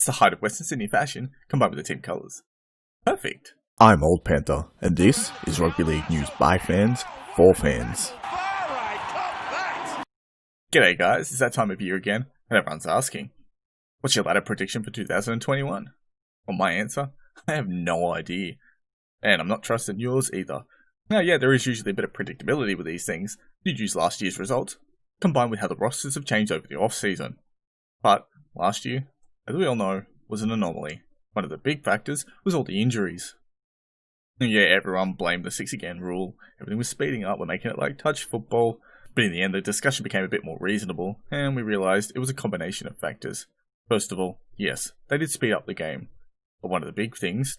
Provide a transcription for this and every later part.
the height of Western Sydney fashion combined with the team colours. Perfect. I'm Old Panther, and this is Rugby League news by fans, for fans. G'day guys, it's that time of year again, and everyone's asking, what's your ladder prediction for 2021? Well, my answer? I have no idea. And I'm not trusting yours either. Now yeah, there is usually a bit of predictability with these things. You'd use last year's results, combined with how the rosters have changed over the off-season. But last year, as we all know, was an anomaly. One of the big factors was all the injuries. And yeah, everyone blamed the 6 again rule. Everything was speeding up, we're making it like touch football. But in the end, the discussion became a bit more reasonable, and we realised it was a combination of factors. First of all, yes, they did speed up the game. But one of the big things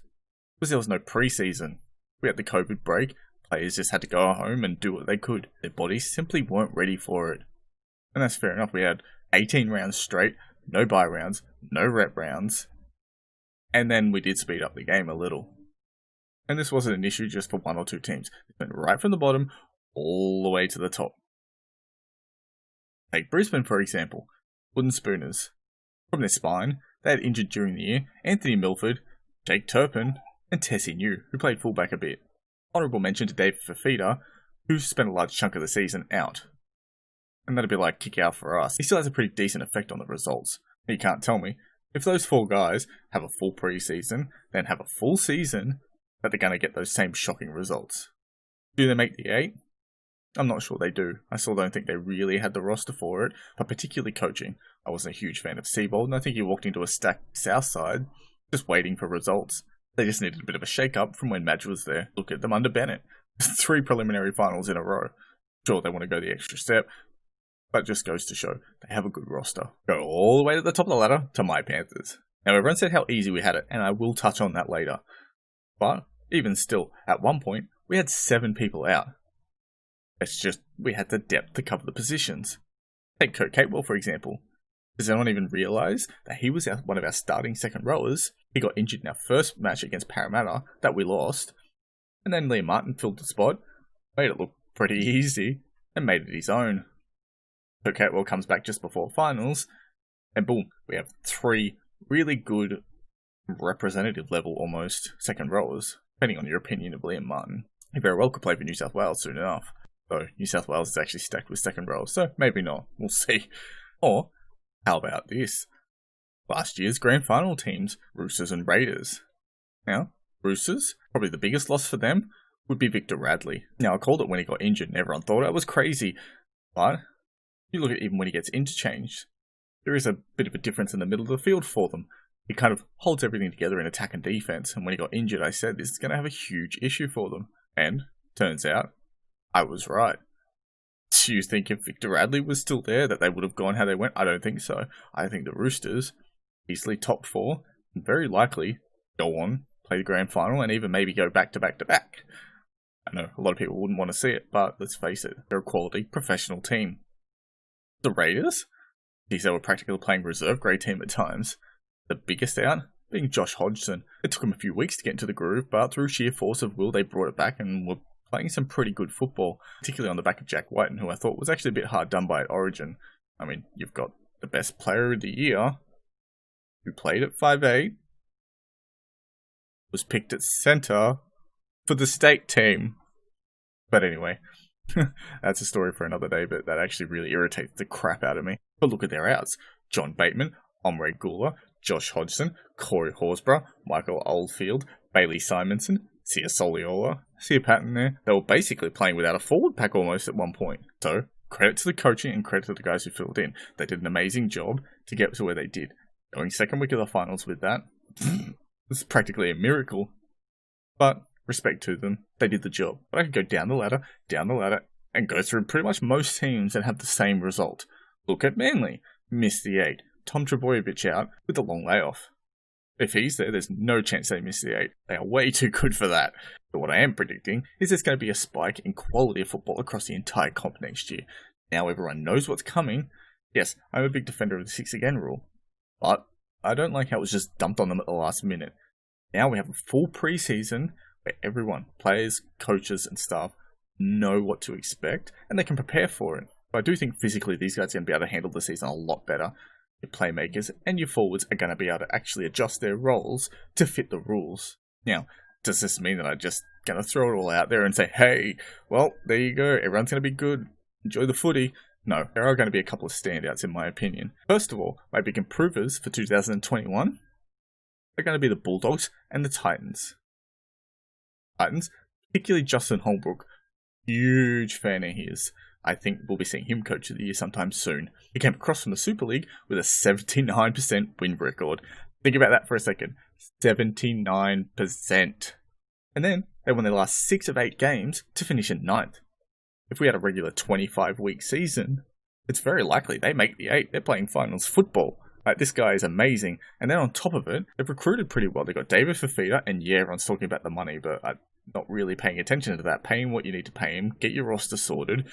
was there was no pre-season. We had the COVID break, players just had to go home and do what they could. Their bodies simply weren't ready for it. And that's fair enough, we had 18 rounds straight, no bye rounds, no rep rounds. And then we did speed up the game a little. And this wasn't an issue just for one or two teams. It went right from the bottom all the way to the top. Take Brisbane for example. Wooden Spooners. From their spine, they had injured during the year Anthony Milford, Jake Turpin, and Tessie New, who played fullback a bit. Honourable mention to David Fifita, who spent a large chunk of the season out. And that'd be like kick out for us. He still has a pretty decent effect on the results. You can't tell me, if those 4 guys have a full pre-season, then have a full season, that they're going to get those same shocking results. Do they make the 8? I'm not sure they do. I still don't think they really had the roster for it, but particularly coaching. I wasn't a huge fan of Seibold, and I think he walked into a stacked South side, just waiting for results. They just needed a bit of a shake-up from when Madge was there. Look at them under Bennett. 3 preliminary finals in a row. Sure, they want to go the extra step, but it just goes to show they have a good roster. Go all the way to the top of the ladder to my Panthers. Now everyone said how easy we had it, and I will touch on that later. But even still, at one point, we had 7 people out. It's just, we had the depth to cover the positions. Take Kurt Capewell for example. Does anyone even realise that he was one of our starting second rowers? He got injured in our first match against Parramatta that we lost. And then Liam Martin filled the spot, made it look pretty easy, and made it his own. Kurt Capewell comes back just before finals, and boom, we have 3 really good, representative level almost, second rowers, depending on your opinion of Liam Martin. He very well could play for New South Wales soon enough. So New South Wales is actually stacked with second rowers, so maybe not, we'll see. Or, how about this? Last year's grand final teams, Roosters and Raiders. Now, Roosters, probably the biggest loss for them, would be Victor Radley. Now, I called it when he got injured and everyone thought I was crazy, but you look at even when he gets interchanged, there is a bit of a difference in the middle of the field for them. He kind of holds everything together in attack and defense, and when he got injured, I said this is going to have a huge issue for them. And, turns out, I was right. Do you think if Victor Radley was still there that they would have gone how they went? I don't think so. I think the Roosters, easily top 4, and very likely go on, play the grand final, and even maybe go back to back to back. I know a lot of people wouldn't want to see it, but let's face it, they're a quality professional team. The Raiders? Geez, they were practically playing reserve grade team at times. The biggest out being Josh Hodgson. It took him a few weeks to get into the groove, but through sheer force of will, they brought it back and were playing some pretty good football, particularly on the back of Jack Whiten, who I thought was actually a bit hard done by at Origin. I mean, you've got the best player of the year, who played at 5'8", was picked at centre for the state team. But anyway, that's a story for another day, but that actually really irritates the crap out of me. But look at their outs. John Bateman, Omre Gula, Josh Hodgson, Corey Horsburgh, Michael Oldfield, Bailey Simonson, Sia Soliola. See a pattern there? They were basically playing without a forward pack almost at one point. So, credit to the coaching and credit to the guys who filled in. They did an amazing job to get to where they did. Going second week of the finals with that, it's practically a miracle. But, respect to them, they did the job. But I could go down the ladder, and go through pretty much most teams that have the same result. Look at Manly. Missed the 8. Tom Trbojevic out with a long layoff. If he's there, there's no chance they miss the 8. They are way too good for that. But what I am predicting is there's going to be a spike in quality of football across the entire comp next year. Now everyone knows what's coming. Yes, I'm a big defender of the 6 again rule. But I don't like how it was just dumped on them at the last minute. Now we have a full pre-season where everyone, players, coaches and staff, know what to expect and they can prepare for it. But I do think physically these guys are going to be able to handle the season a lot better. Your playmakers and your forwards are going to be able to actually adjust their roles to fit the rules. Now, does this mean that I'm just going to throw it all out there and say, hey, well, there you go, everyone's going to be good, enjoy the footy? No, there are going to be a couple of standouts in my opinion. First of all, my big improvers for 2021 are going to be the Bulldogs and the Titans. Titans, particularly Justin Holbrook, huge fan of his. I think we'll be seeing him coach of the year sometime soon. He came across from the Super League with a 79% win record. Think about that for a second. 79%. And then they won their last 6 of 8 games to finish in 9th. If we had a regular 25-week season, it's very likely they make the 8. They're playing finals football. Like, this guy is amazing. And then on top of it, they've recruited pretty well. They've got David Fifita, and yeah, everyone's talking about the money, but I'm not really paying attention to that. Pay him what you need to pay him, get your roster sorted,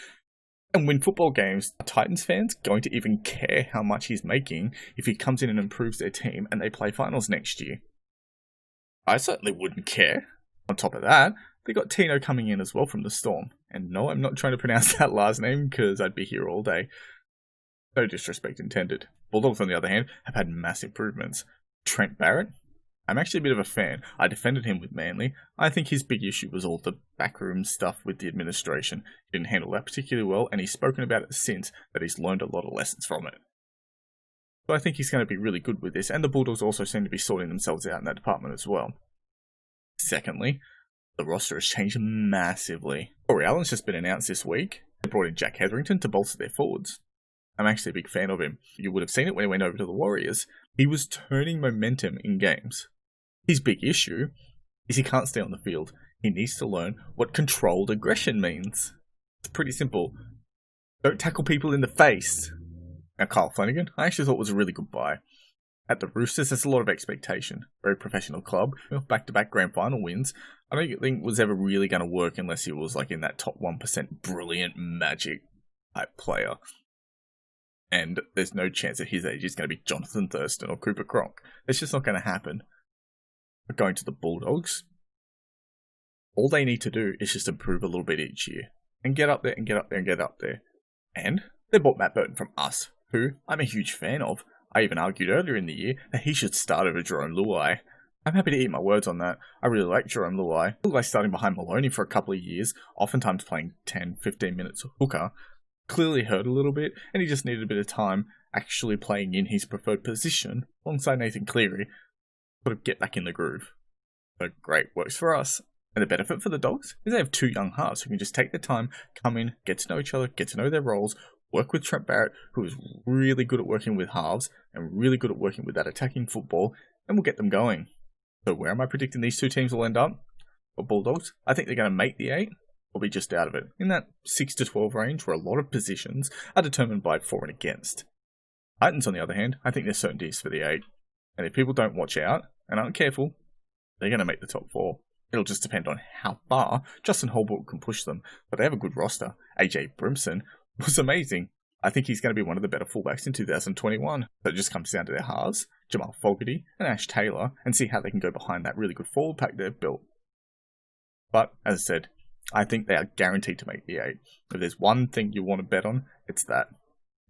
and win football games. Are Titans fans going to even care how much he's making if he comes in and improves their team and they play finals next year? I certainly wouldn't care. On top of that, they got Tino coming in as well from the Storm. And no, I'm not trying to pronounce that last name because I'd be here all day. No disrespect intended. Bulldogs, on the other hand, have had massive improvements. Trent Barrett, I'm actually a bit of a fan. I defended him with Manly. I think his big issue was all the backroom stuff with the administration. He didn't handle that particularly well, and he's spoken about it since, that he's learned a lot of lessons from it. So I think he's going to be really good with this, and the Bulldogs also seem to be sorting themselves out in that department as well. Secondly, the roster has changed massively. Corey Allen's just been announced this week. They brought in Jack Hetherington to bolster their forwards. I'm actually a big fan of him. You would have seen it when he went over to the Warriors. He was turning momentum in games. His big issue is he can't stay on the field. He needs to learn what controlled aggression means. It's pretty simple. Don't tackle people in the face. Now, Kyle Flanagan, I actually thought was a really good buy. At the Roosters, there's a lot of expectation. Very professional club. Back-to-back grand final wins. I don't think it was ever really going to work unless he was like in that top 1% brilliant magic type player. And there's no chance at his age he's going to be Jonathan Thurston or Cooper Cronk. It's just not going to happen. But going to the Bulldogs, all they need to do is just improve a little bit each year. And get up there and get up there and get up there. And they bought Matt Burton from us, who I'm a huge fan of. I even argued earlier in the year that he should start over Jerome Luai. I'm happy to eat my words on that. I really like Jerome Luai. He looked like starting behind Maloney for a couple of years, oftentimes playing 10-15 minutes hooker. Clearly hurt a little bit, and he just needed a bit of time actually playing in his preferred position alongside Nathan Cleary, sort of get back in the groove. So great, works for us. And the benefit for the Dogs is they have 2 young halves who can just take their time, come in, get to know each other, get to know their roles, work with Trent Barrett, who is really good at working with halves and really good at working with that attacking football, and we'll get them going. So where am I predicting these 2 teams will end up? Well, Bulldogs, I think they're going to make the 8. Will be just out of it, in that 6 to 12 range where a lot of positions are determined by for and against. Titans, on the other hand, I think they're certainties for the 8. And if people don't watch out and aren't careful, they're going to make the top 4. It'll just depend on how far Justin Holbrook can push them, but they have a good roster. AJ Brimson was amazing. I think he's going to be one of the better fullbacks in 2021. So it just comes down to their halves, Jamal Fogarty and Ash Taylor, and see how they can go behind that really good forward pack they've built. But, as I said, I think they are guaranteed to make the 8. If there's one thing you want to bet on, it's that.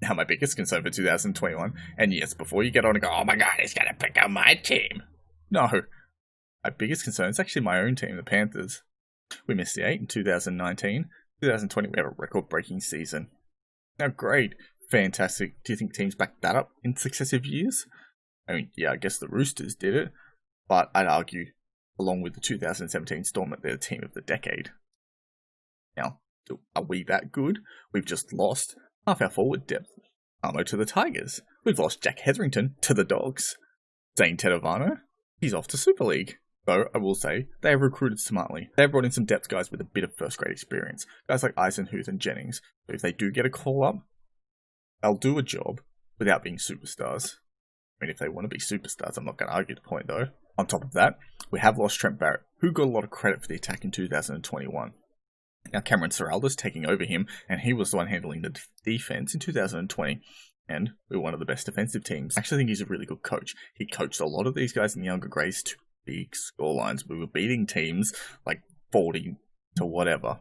Now, my biggest concern for 2021, and yes, before you get on and go, oh my god, he's going to pick up my team. No, my biggest concern is actually my own team, the Panthers. We missed the 8 in 2019. 2020, we have a record-breaking season. Now, great, fantastic. Do you think teams back that up in successive years? I mean, yeah, I guess the Roosters did it, but I'd argue, along with the 2017 Storm, that they're the team of the decade. Now, are we that good? We've just lost half our forward depth. Amo to the Tigers. We've lost Jack Hetherington to the Dogs. Zane Tedovano, he's off to Super League. Though, I will say, they have recruited smartly. They've brought in some depth guys with a bit of first-grade experience. Guys like Eisenhuth and Jennings. So if they do get a call-up, they'll do a job without being superstars. I mean, if they want to be superstars, I'm not going to argue the point, though. On top of that, we have lost Trent Barrett, who got a lot of credit for the attack in 2021. Now, Cameron Ciraldo's taking over him, and he was the one handling the defense in 2020. And we were one of the best defensive teams. I actually think he's a really good coach. He coached a lot of these guys in the younger grades to big scorelines. We were beating teams like 40 to whatever.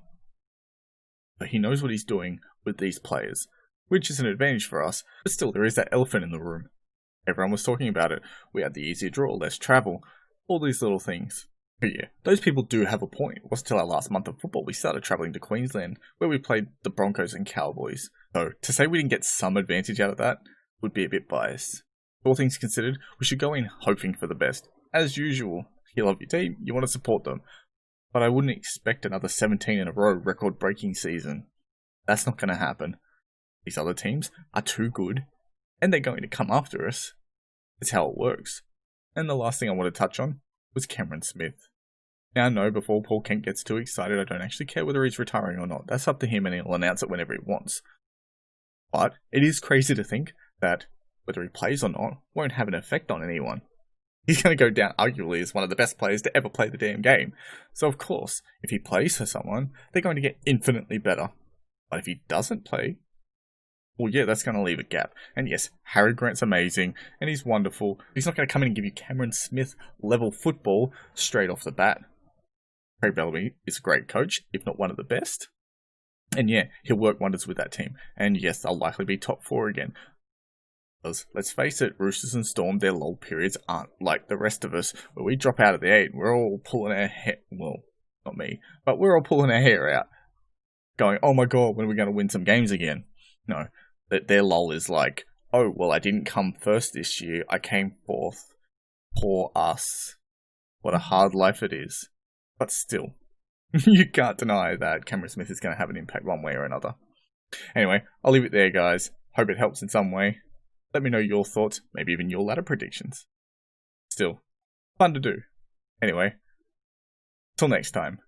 But he knows what he's doing with these players, which is an advantage for us. But still, there is that elephant in the room. Everyone was talking about it. We had the easier draw, less travel, all these little things. But yeah, those people do have a point. It wasn't till our last month of football we started travelling to Queensland, where we played the Broncos and Cowboys. So to say we didn't get some advantage out of that would be a bit biased. All things considered, we should go in hoping for the best. As usual, you love your team, you want to support them. But I wouldn't expect another 17 in a row record-breaking season. That's not going to happen. These other teams are too good, and they're going to come after us. It's how it works. And the last thing I want to touch on was Cameron Smith. Now, no, before Paul Kent gets too excited, I don't actually care whether he's retiring or not. That's up to him, and he'll announce it whenever he wants. But it is crazy to think that whether he plays or not won't have an effect on anyone. He's going to go down arguably as one of the best players to ever play the damn game. So of course, if he plays for someone, they're going to get infinitely better. But if he doesn't play, well, yeah, that's going to leave a gap. And yes, Harry Grant's amazing, and he's wonderful. He's not going to come in and give you Cameron Smith level football straight off the bat. Craig Bellamy is a great coach, if not one of the best. And yeah, he'll work wonders with that team. And yes, they'll likely be top 4 again. Because, let's face it, Roosters and Storm, their lull periods aren't like the rest of us, where we drop out of the 8, we're all pulling our hair, well, not me, but we're all pulling our hair out, going, oh my god, when are we going to win some games again? No, their lull is like, oh, well, I didn't come first this year, I came 4th. Poor us. What a hard life it is. But still, you can't deny that Cameron Smith is going to have an impact one way or another. Anyway, I'll leave it there, guys. Hope it helps in some way. Let me know your thoughts, maybe even your ladder predictions. Still, fun to do. Anyway, till next time.